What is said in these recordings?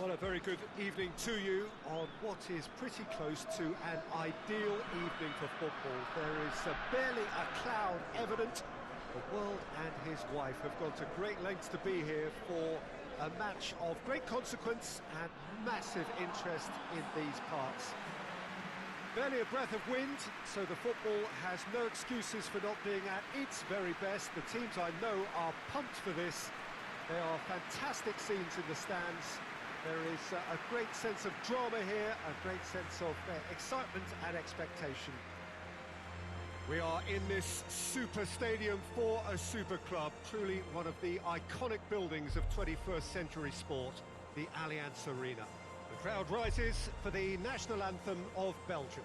Well, a very good evening to you on what is pretty close to an ideal evening for football. There is barely a cloud evident. The world and his wife have gone to great lengths to be here for a match of great consequence and massive interest in these parts. Barely a breath of wind, so the football has no excuses for not being at its very best. The teams I know are pumped for this. There are fantastic scenes in the stands. There is a great sense of drama here, a great sense of excitement and expectation. We are in this super stadium for a super club, truly one of the iconic buildings of 21st century sport, the Allianz Arena. The crowd rises for the national anthem of Belgium.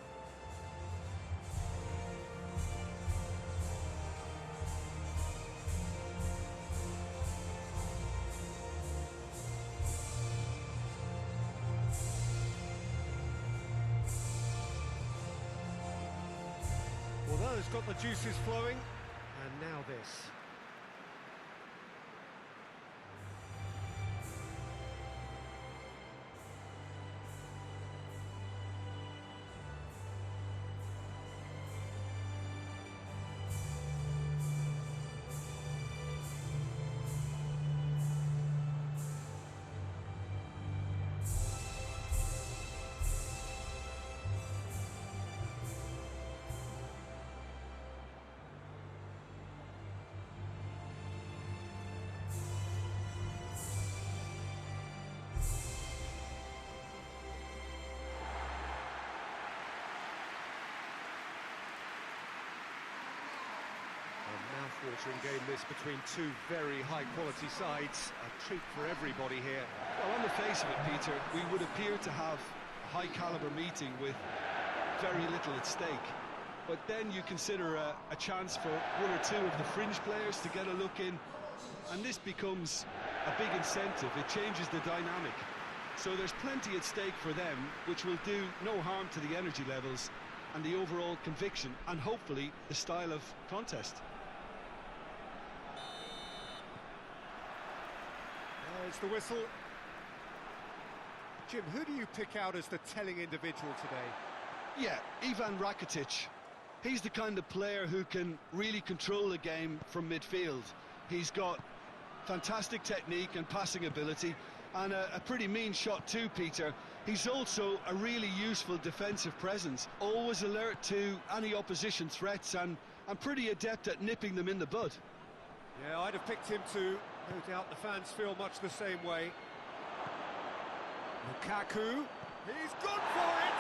Well, those got the juices flowing, and now this. Mouth-watering game this between two very high-quality sides. A treat for everybody here. Well, on the face of it, Peter, we would appear to have a high-caliber meeting with very little at stake. But then you consider a chance for one or two of the fringe players to get a look in, and this becomes a big incentive. It changes the dynamic. So there's plenty at stake for them, which will do no harm to the energy levels and the overall conviction, and hopefully the style of contest. There's the whistle. Jim, who do you pick out as the telling individual today? Yeah, Ivan Rakitic. He's the kind of player who can really control a game from midfield. He's got fantastic technique and passing ability, and a pretty mean shot too, Peter. He's also a really useful defensive presence, always alert to any opposition threats and pretty adept at nipping them in the bud. Yeah, I'd have picked him too. No doubt the fans feel much the same way. Lukaku, he's gone for it!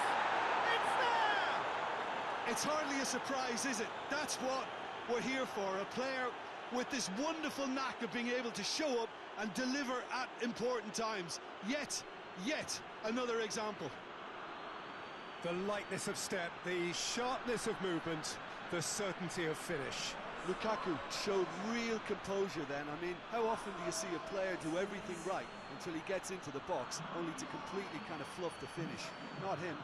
It's there! It's hardly a surprise, is it? That's what we're here for, a player with this wonderful knack of being able to show up and deliver at important times. Yet another example. The lightness of step, the sharpness of movement, the certainty of finish. Lukaku showed real composure then. I mean, how often do you see a player do everything right until he gets into the box, only to completely kind of fluff the finish? Not him.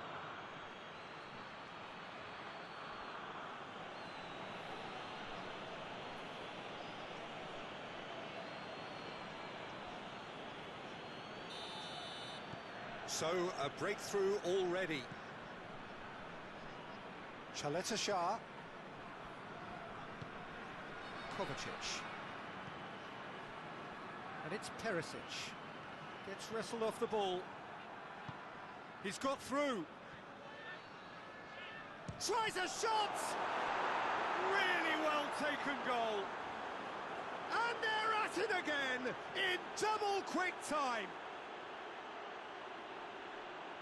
So, a breakthrough already. Chaleta Shah. Kovacic. And it's Perisic. Gets wrestled off the ball. He's got through. Tries a shot! Really well taken goal. And they're at it again in double quick time.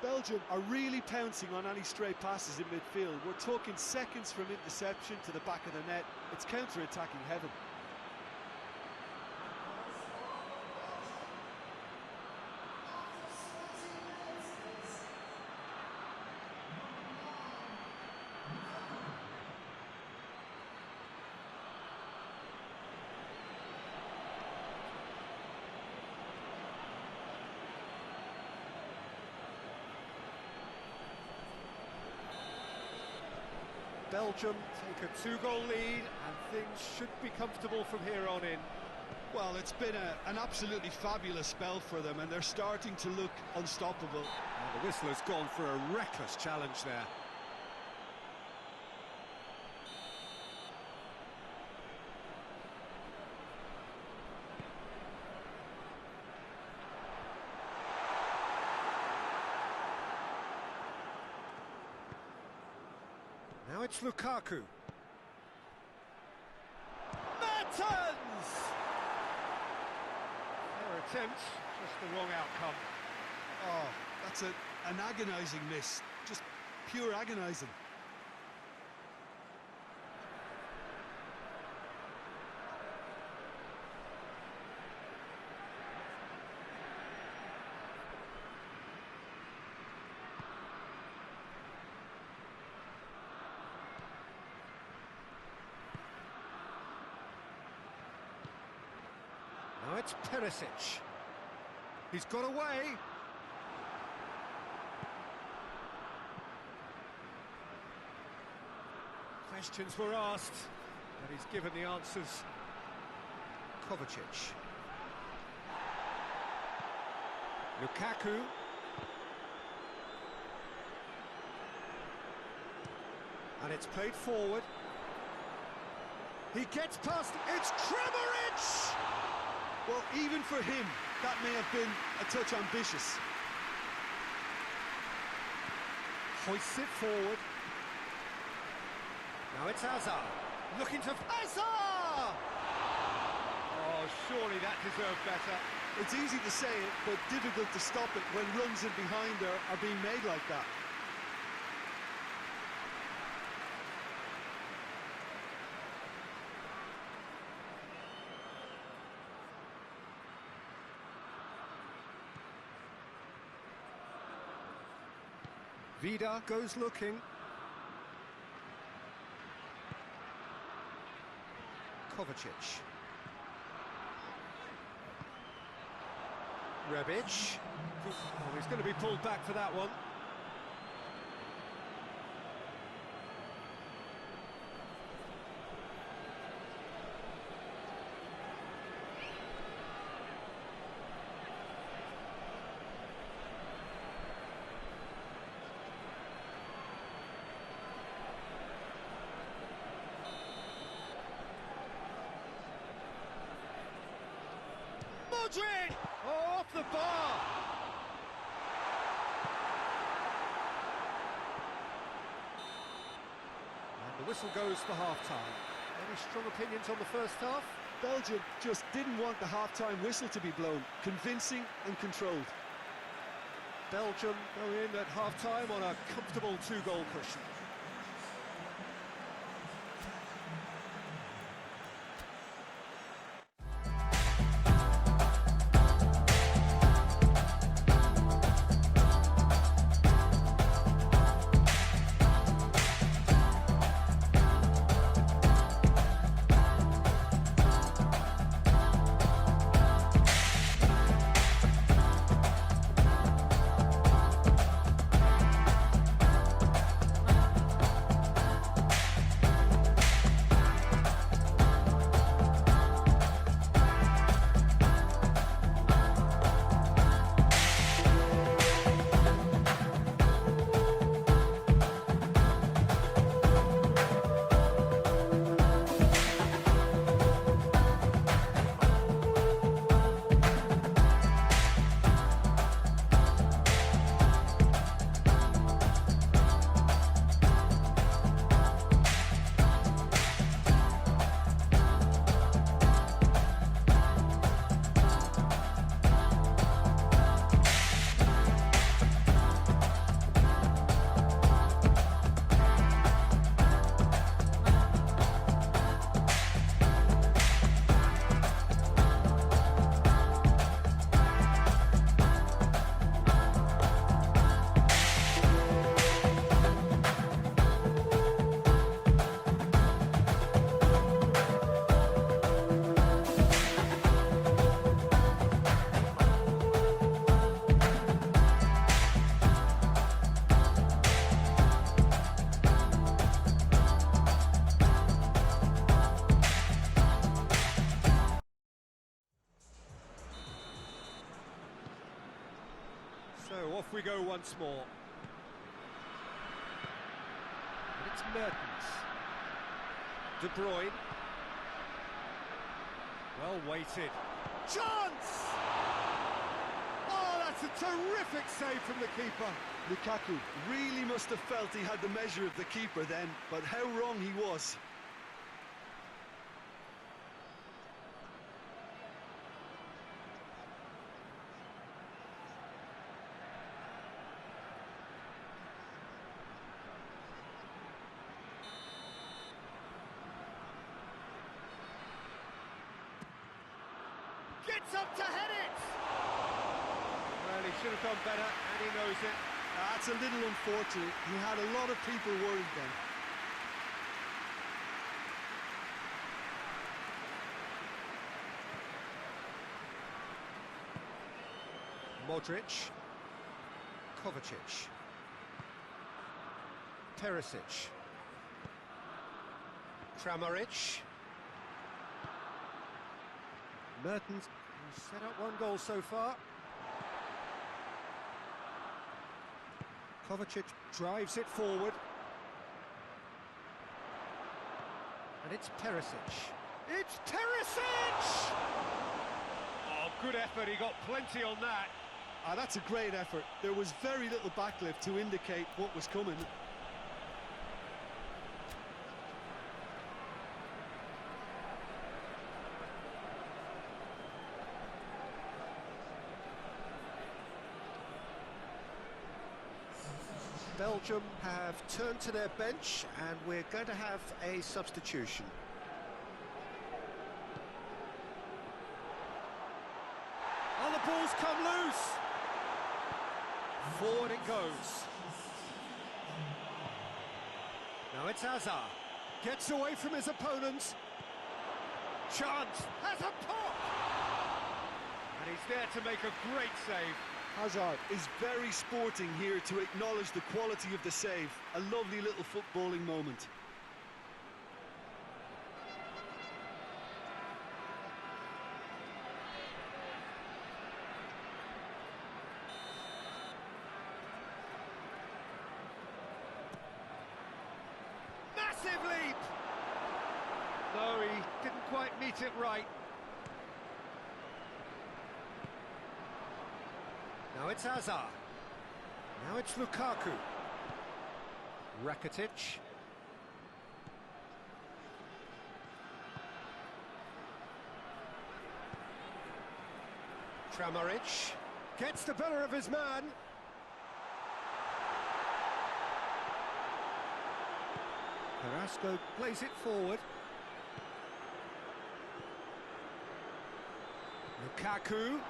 Belgium are really pouncing on any stray passes in midfield. We're talking seconds from interception to the back of the net. It's counter-attacking heaven. Belgium take a 2-goal lead and things should be comfortable from here on in. Well, it's been an absolutely fabulous spell for them, and they're starting to look unstoppable. Well, the whistle has gone for a reckless challenge there. Now it's Lukaku. Mertens! Their attempt, just the wrong outcome. Oh, that's an agonising miss. Just pure agonising. Now it's Perisic. He's got away. Questions were asked, and he's given the answers. Kovacic. Lukaku. And it's played forward. He gets past. It's Kramaric! Well, even for him, that may have been a touch ambitious. Hoists it forward. Now it's Hazard. Looking to Hazard! Oh, surely that deserved better. It's easy to say it, but difficult to stop it when runs in behind are being made like that. Vida goes looking. Kovacic. Rebic. Oh, he's going to be pulled back for that one. Oh, off the bar! And the whistle goes for half-time. Any strong opinions on the first half? Belgium just didn't want the half-time whistle to be blown. Convincing and controlled. Belgium go in at half-time on a comfortable two-goal cushion. off we go once more. And it's Mertens. De Bruyne. Well weighted. Chance! Oh, that's a terrific save from the keeper. Lukaku really must have felt he had the measure of the keeper then, but how wrong he was. Gets up to head it! Well, he should have done better, and he knows it. That's a little unfortunate. He had a lot of people worried then. Modric. Kovacic. Perisic. Kramaric. Mertens has set up one goal so far. Kovacic drives it forward. And it's Perisic. It's Perisic! Oh, good effort, he got plenty on that. That's a great effort. There was very little backlift to indicate what was coming. Belgium have turned to their bench, and we're going to have a substitution. Oh, the ball's come loose! Forward it goes. Now it's Hazard. Gets away from his opponents. Chance has a pop! And he's there to make a great save. Hazard is very sporting here to acknowledge the quality of the save. A lovely little footballing moment. Massive leap! No, he didn't quite meet it right. Now it's Hazard. Now it's Lukaku. Rakitic. Kramaric. Gets the better of his man. Carrasco plays it forward. Lukaku.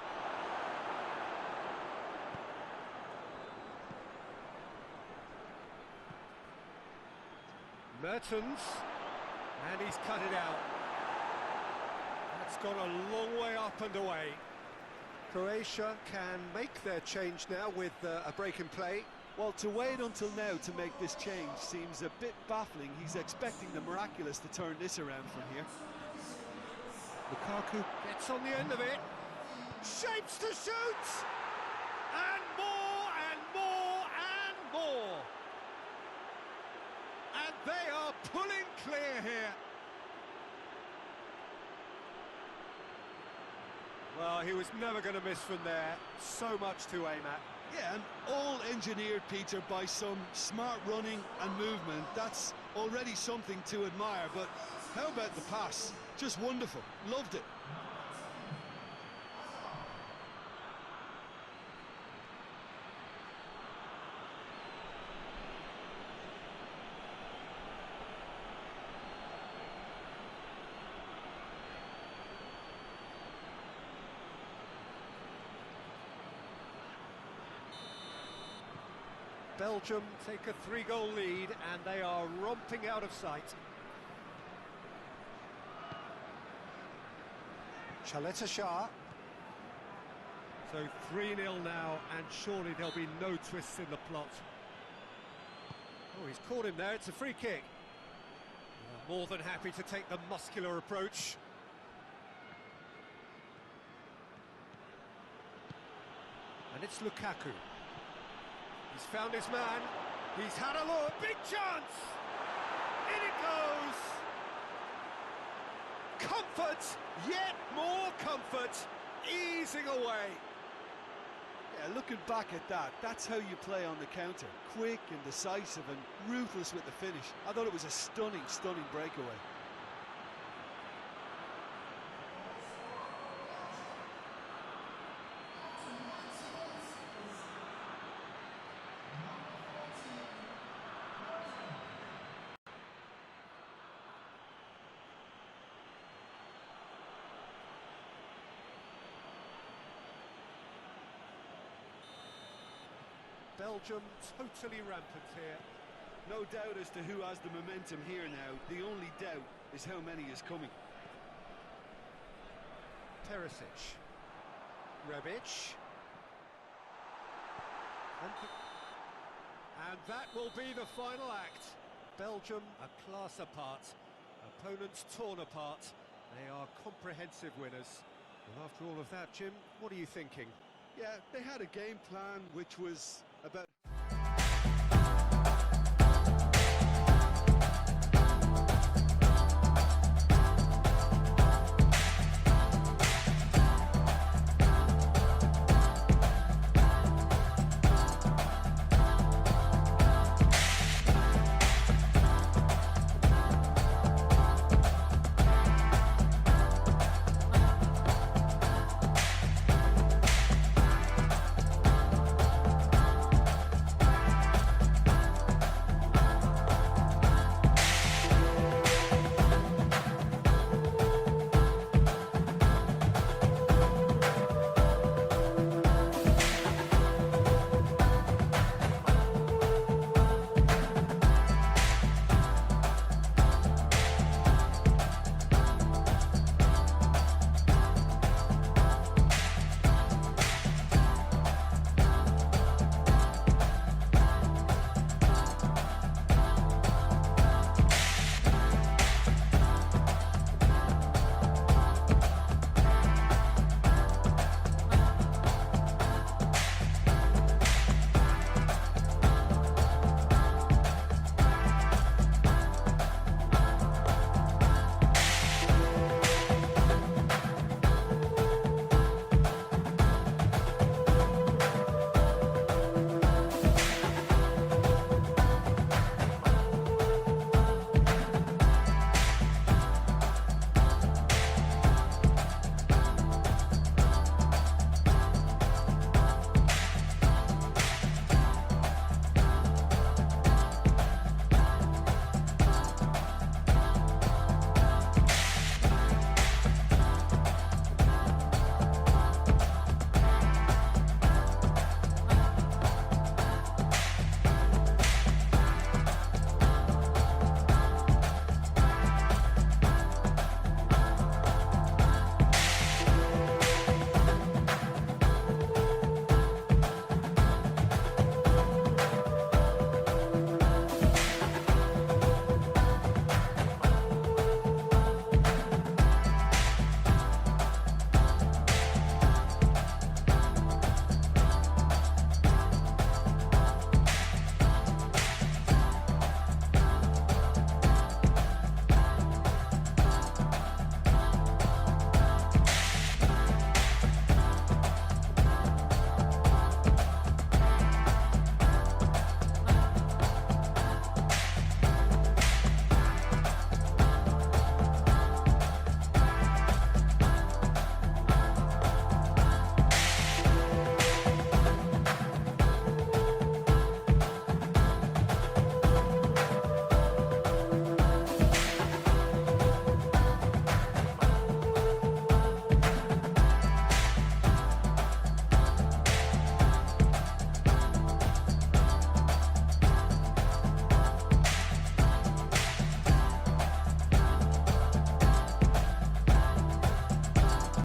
Mertens, and he's cut it out. That's gone a long way up and away. Croatia can make their change now with a break in play. Well, to wait until now to make this change seems a bit baffling. He's expecting the miraculous to turn this around from here. Lukaku gets on the end of it. Shapes to shoot! And more, and more, and more! And they are pulling clear here. Well, he was never going to miss from there. So much to aim at. Yeah, and all engineered, Peter, by some smart running and movement. That's already something to admire, but how about the pass? Just wonderful. Loved it. Belgium take a 3-goal lead, and they are romping out of sight. Chaleta Shah. So 3-0 now, and surely there'll be no twists in the plot. Oh, he's caught him there, it's a free kick. More than happy to take the muscular approach. And it's Lukaku. He's found his man. He's had a look. Big chance! In it goes! Comfort! Yet more comfort! Easing away. Yeah, looking back at that, that's how you play on the counter. Quick and decisive and ruthless with the finish. I thought it was a stunning, stunning breakaway. Belgium totally rampant here. No doubt as to who has the momentum here now. The only doubt is how many is coming. Perisic. Rebic. And that will be the final act. Belgium a class apart. Opponents torn apart. They are comprehensive winners. Well, after all of that, Jim, what are you thinking? Yeah, they had a game plan which was